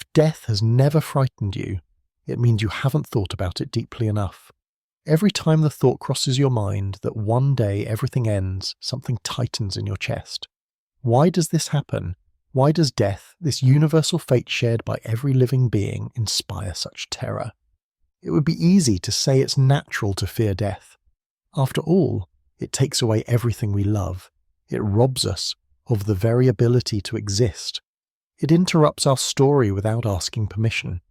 If death has never frightened you, it means you haven't thought about it deeply enough. Every time the thought crosses your mind that one day everything ends, something tightens in your chest. Why does this happen? Why does death, this universal fate shared by every living being, inspire such terror? It would be easy to say it's natural to fear death. After all, it takes away everything we love. It robs us of the very ability to exist. It interrupts our story without asking permission.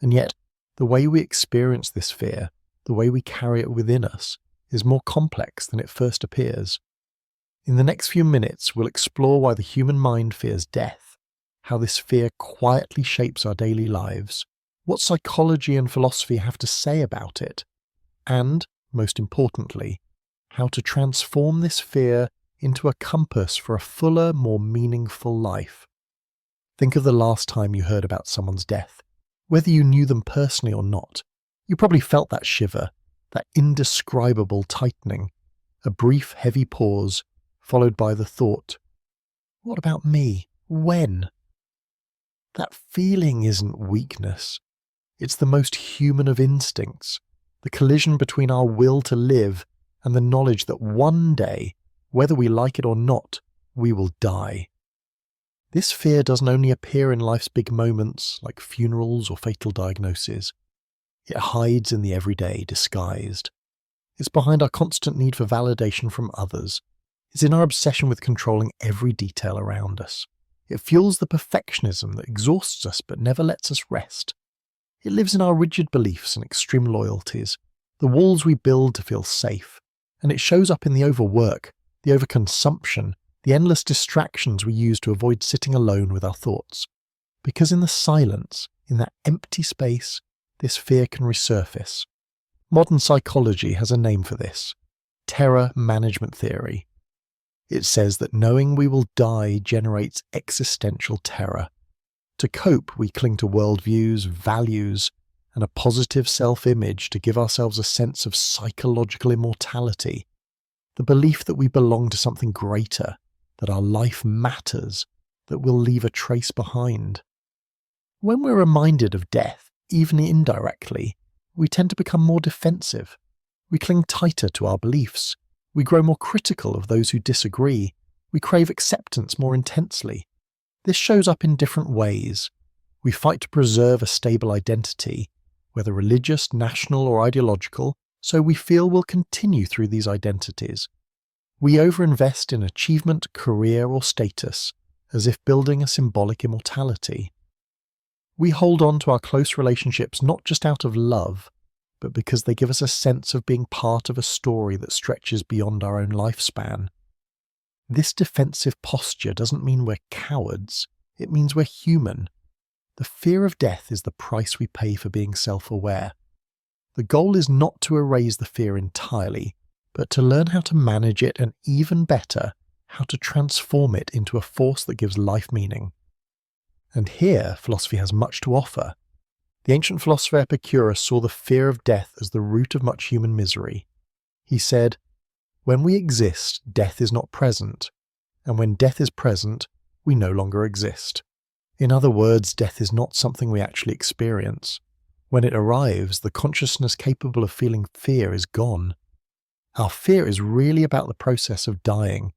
And yet, the way we experience this fear, the way we carry it within us, is more complex than it first appears. In the next few minutes, we'll explore why the human mind fears death, how this fear quietly shapes our daily lives, what psychology and philosophy have to say about it, and, most importantly, how to transform this fear into a compass for a fuller, more meaningful life. Think of the last time you heard about someone's death. Whether you knew them personally or not, you probably felt that shiver, that indescribable tightening, a brief, heavy pause, followed by the thought, "What about me? When?" That feeling isn't weakness. It's the most human of instincts, the collision between our will to live and the knowledge that one day, whether we like it or not, we will die. This fear doesn't only appear in life's big moments, like funerals or fatal diagnoses. It hides in the everyday, disguised. It's behind our constant need for validation from others. It's in our obsession with controlling every detail around us. It fuels the perfectionism that exhausts us but never lets us rest. It lives in our rigid beliefs and extreme loyalties, the walls we build to feel safe. And it shows up in the overwork, the overconsumption, the endless distractions we use to avoid sitting alone with our thoughts. Because in the silence, in that empty space, this fear can resurface. Modern psychology has a name for this: terror management theory. It says that knowing we will die generates existential terror. To cope, we cling to worldviews, values, and a positive self-image to give ourselves a sense of psychological immortality, the belief that we belong to something greater, that our life matters, that we'll leave a trace behind. When we're reminded of death, even indirectly, we tend to become more defensive. We cling tighter to our beliefs. We grow more critical of those who disagree. We crave acceptance more intensely. This shows up in different ways. We fight to preserve a stable identity, whether religious, national, or ideological, so we feel we'll continue through these identities. We overinvest in achievement, career, or status, as if building a symbolic immortality. We hold on to our close relationships not just out of love, but because they give us a sense of being part of a story that stretches beyond our own lifespan. This defensive posture doesn't mean we're cowards, it means we're human. The fear of death is the price we pay for being self-aware. The goal is not to erase the fear entirely, but to learn how to manage it, and even better, how to transform it into a force that gives life meaning. And here, philosophy has much to offer. The ancient philosopher Epicurus saw the fear of death as the root of much human misery. He said, "When we exist, death is not present, and when death is present, we no longer exist." In other words, death is not something we actually experience. When it arrives, the consciousness capable of feeling fear is gone. Our fear is really about the process of dying,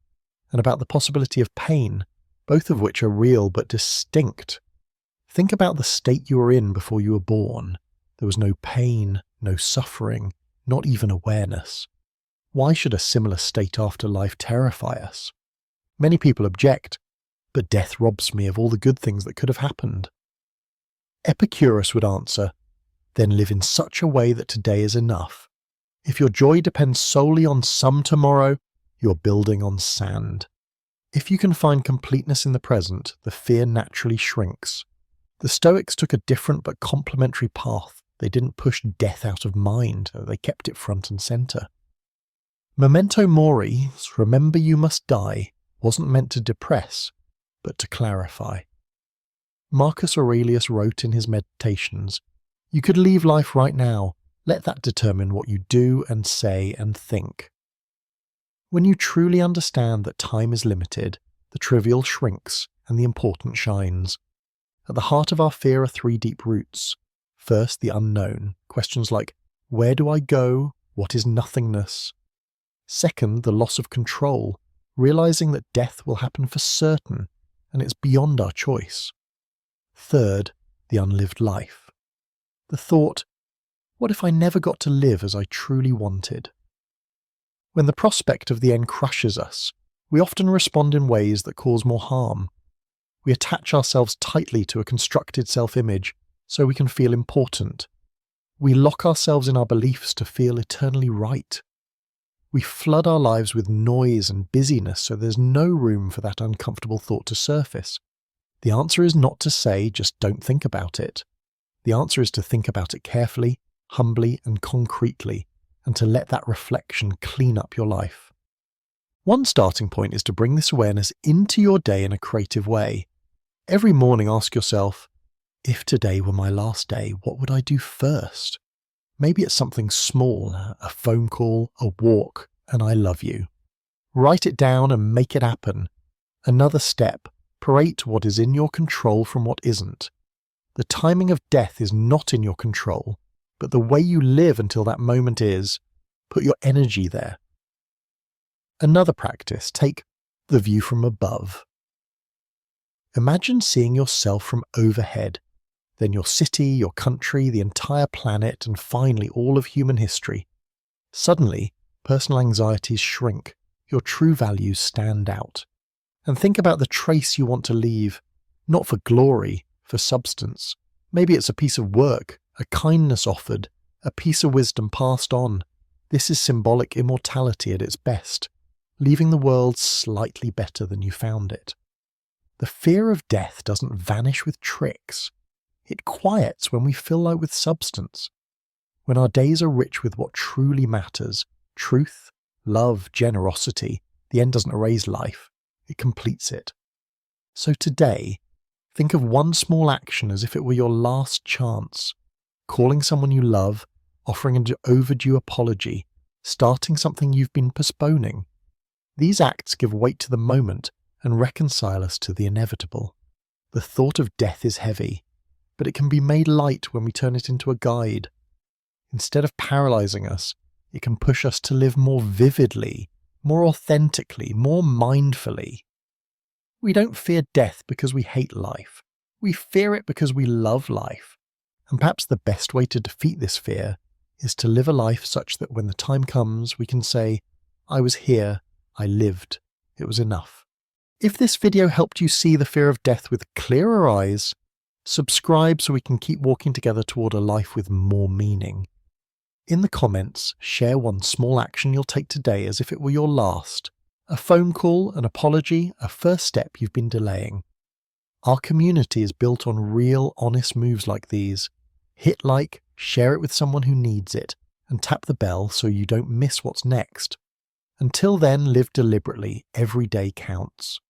and about the possibility of pain, both of which are real but distinct. Think about the state you were in before you were born. There was no pain, no suffering, not even awareness. Why should a similar state after life terrify us? Many people object, but death robs me of all the good things that could have happened. Epicurus would answer, then live in such a way that today is enough. If your joy depends solely on some tomorrow, you're building on sand. If you can find completeness in the present, the fear naturally shrinks. The Stoics took a different but complementary path. They didn't push death out of mind, they kept it front and center. Memento mori, remember you must die, wasn't meant to depress, but to clarify. Marcus Aurelius wrote in his Meditations, "You could leave life right now, let that determine what you do and say and think." When you truly understand that time is limited, the trivial shrinks and the important shines. At the heart of our fear are three deep roots. First, the unknown. Questions like, where do I go? What is nothingness? Second, the loss of control, realizing that death will happen for certain, and it's beyond our choice. Third, the unlived life. The thought, what if I never got to live as I truly wanted? When the prospect of the end crushes us, we often respond in ways that cause more harm. We attach ourselves tightly to a constructed self-image so we can feel important. We lock ourselves in our beliefs to feel eternally right. We flood our lives with noise and busyness so there's no room for that uncomfortable thought to surface. The answer is not to say, just don't think about it. The answer is to think about it carefully, humbly, and concretely, and to let that reflection clean up your life. One starting point is to bring this awareness into your day in a creative way. Every morning ask yourself, if today were my last day, what would I do first? Maybe it's something small, a phone call, a walk, and I love you. Write it down and make it happen. Another step, separate what is in your control from what isn't. The timing of death is not in your control, but the way you live until that moment is. Put your energy there. Another practice, take the view from above. Imagine seeing yourself from overhead, then your city, your country, the entire planet, and finally all of human history. Suddenly, personal anxieties shrink, your true values stand out. And think about the trace you want to leave, not for glory, for substance. Maybe it's a piece of work, a kindness offered, a piece of wisdom passed on. This is symbolic immortality at its best, leaving the world slightly better than you found it. The fear of death doesn't vanish with tricks. It quiets when we fill out with substance. When our days are rich with what truly matters, truth, love, generosity, the end doesn't erase life, it completes it. So today, think of one small action as if it were your last chance. Calling someone you love, offering an overdue apology, starting something you've been postponing. These acts give weight to the moment and reconcile us to the inevitable. The thought of death is heavy, but it can be made light when we turn it into a guide. Instead of paralyzing us, it can push us to live more vividly, more authentically, more mindfully. We don't fear death because we hate life. We fear it because we love life. And perhaps the best way to defeat this fear is to live a life such that when the time comes, we can say, I was here, I lived, it was enough. If this video helped you see the fear of death with clearer eyes, subscribe so we can keep walking together toward a life with more meaning. In the comments, share one small action you'll take today as if it were your last. A phone call, an apology, a first step you've been delaying. Our community is built on real, honest moves like these. Hit like, share it with someone who needs it, and tap the bell so you don't miss what's next. Until then, live deliberately. Every day counts.